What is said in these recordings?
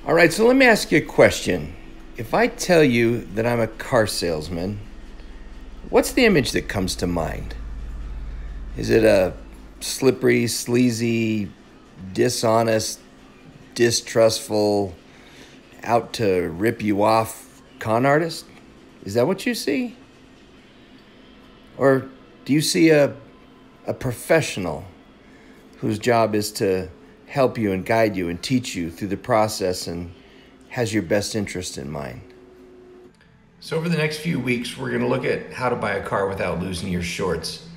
All right, so let me ask you a question. If I tell you that I'm a car salesman, what's the image that comes to mind? Is it a slippery, sleazy, dishonest, distrustful, out to rip you off con artist? Is that what you see? Or do you see a professional whose job is to help you and guide you and teach you through the process and has your best interest in mind? So over the next few weeks, we're going to look at how to buy a car without losing your shorts.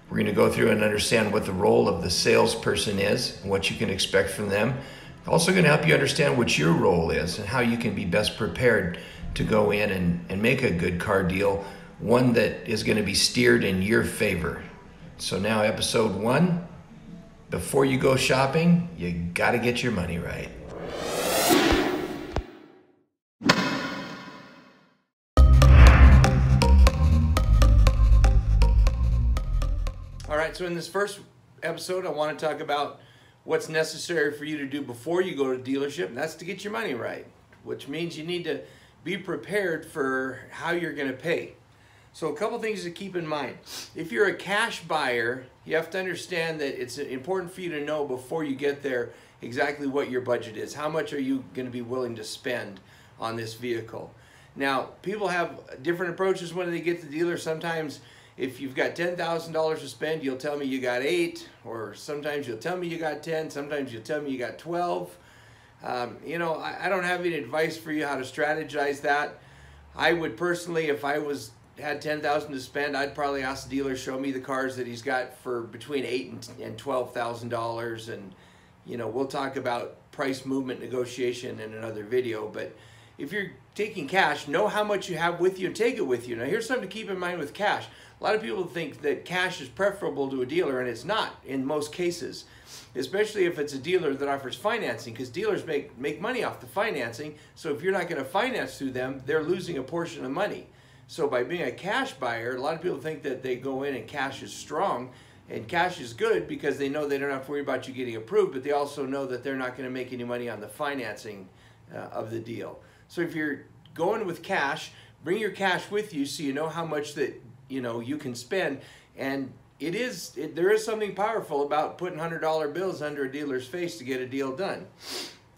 We're going to go through and understand what the role of the salesperson is and what you can expect from them. Also going to help you understand what your role is and how you can be best prepared to go in and make a good car deal, one that is going to be steered in your favor. So now episode 1, before you go shopping, you got to get your money right. All right, so in this first episode, I want to talk about what's necessary for you to do before you go to the dealership, and that's to get your money right, which means you need to be prepared for how you're going to pay. So a couple things to keep in mind. If you're a cash buyer, you have to understand that it's important for you to know before you get there exactly what your budget is. How much are you going to be willing to spend on this vehicle? Now, people have different approaches when they get to the dealer. Sometimes if you've got $10,000 to spend, you'll tell me you got 8, or sometimes you'll tell me you got 10, sometimes you'll tell me you got 12. You know, I don't have any advice for you how to strategize that. I would personally, if I had $10,000 to spend, I'd probably ask the dealer show me the cars that he's got for between $8,000 and $12,000, and you know, we'll talk about price movement negotiation in another video. But if you're taking cash, know how much you have with you and take it with you. Now here's something to keep in mind with cash. A lot of people think that cash is preferable to a dealer, and it's not in most cases, especially if it's a dealer that offers financing, because dealers make money off the financing. So if you're not going to finance through them, they're losing a portion of money. So by being a cash buyer, a lot of people think that they go in and cash is strong, and cash is good because they know they don't have to worry about you getting approved, but they also know that they're not going to make any money on the financing of the deal. So if you're going with cash, bring your cash with you so you know how much that you can spend. And there is something powerful about putting $100 bills under a dealer's face to get a deal done.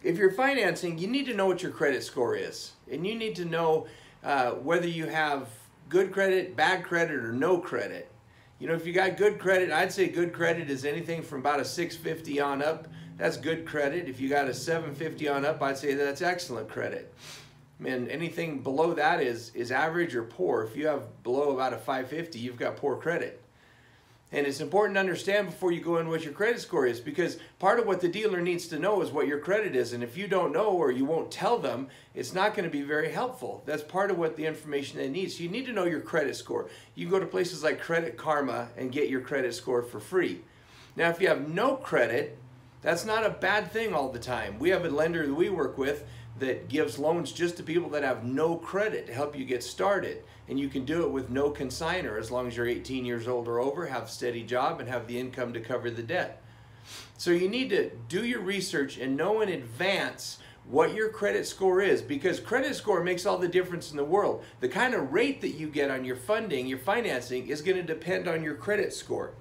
If you're financing, you need to know what your credit score is, and you need to know whether you have good credit, bad credit, or no credit. You know, if you got good credit, I'd say good credit is anything from about a 650 on up. That's good credit. If you got a 750 on up, I'd say that's excellent credit. And anything below that is average or poor. If you have below about a 550, you've got poor credit. And it's important to understand before you go in what your credit score is, because part of what the dealer needs to know is what your credit is. And if you don't know, or you won't tell them, it's not going to be very helpful. That's part of what the information they need. So you need to know your credit score. You can go to places like Credit Karma and get your credit score for free. Now, if you have no credit, that's not a bad thing all the time. We have a lender that we work with that gives loans just to people that have no credit to help you get started. And you can do it with no consignor as long as you're 18 years old or over, have a steady job, and have the income to cover the debt. So you need to do your research and know in advance what your credit score is, because credit score makes all the difference in the world. The kind of rate that you get on your funding, your financing, is going to depend on your credit score.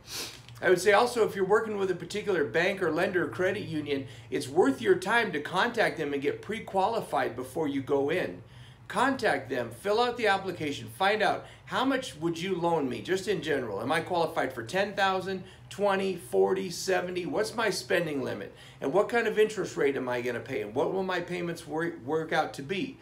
I would say also, if you're working with a particular bank or lender or credit union, it's worth your time to contact them and get pre-qualified before you go in. Contact them, fill out the application, find out how much would you loan me, just in general. Am I qualified for 10,000, 20, 40, 70? What's my spending limit? And what kind of interest rate am I going to pay? And what will my payments work out to be?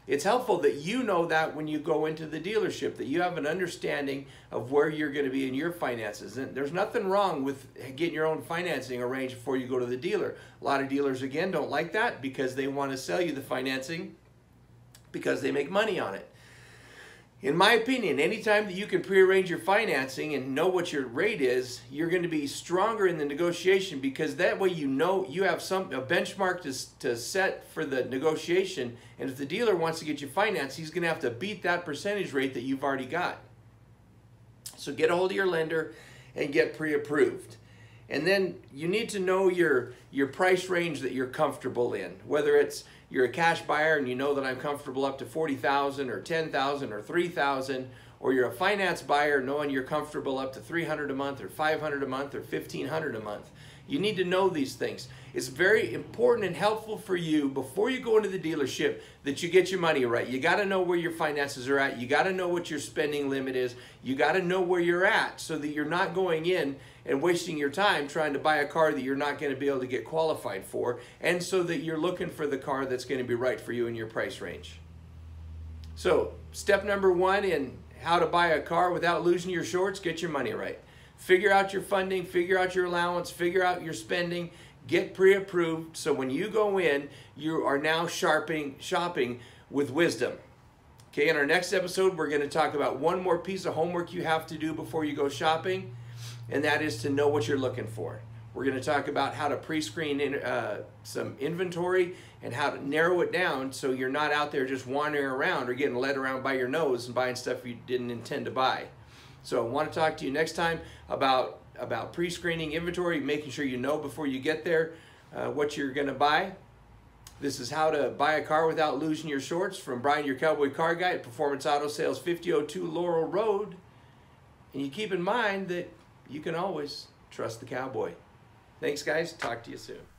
It's helpful that you know that when you go into the dealership, that you have an understanding of where you're going to be in your finances. And there's nothing wrong with getting your own financing arranged before you go to the dealer. A lot of dealers, again, don't like that because they want to sell you the financing because they make money on it. In my opinion, anytime that you can prearrange your financing and know what your rate is, you're going to be stronger in the negotiation, because that way you know you have a benchmark to set for the negotiation. And if the dealer wants to get you financed, he's going to have to beat that percentage rate that you've already got. So get a hold of your lender and get pre-approved. And then you need to know your price range that you're comfortable in. Whether it's you're a cash buyer and you know that I'm comfortable up to $40,000 or $10,000 or $3,000, or you're a finance buyer knowing you're comfortable up to $300 a month or $500 a month or $1,500 a month. You need to know these things. It's very important and helpful for you before you go into the dealership that you get your money right. You got to know where your finances are at. You got to know what your spending limit is. You got to know where you're at so that you're not going in and wasting your time trying to buy a car that you're not going to be able to get qualified for, and so that you're looking for the car that's going to be right for you in your price range. So step number one in how to buy a car without losing your shorts: get your money right. Figure out your funding, figure out your allowance, figure out your spending, get pre-approved, so when you go in, you are now shopping with wisdom. Okay, in our next episode, we're going to talk about one more piece of homework you have to do before you go shopping, and that is to know what you're looking for. We're going to talk about how to pre-screen some inventory and how to narrow it down so you're not out there just wandering around or getting led around by your nose and buying stuff you didn't intend to buy. So I want to talk to you next time about pre-screening inventory, making sure you know before you get there what you're going to buy. This is how to buy a car without losing your shorts from Brian, your Cowboy Car Guy at Performance Auto Sales, 5002 Laurel Road. And you keep in mind that you can always trust the cowboy. Thanks, guys. Talk to you soon.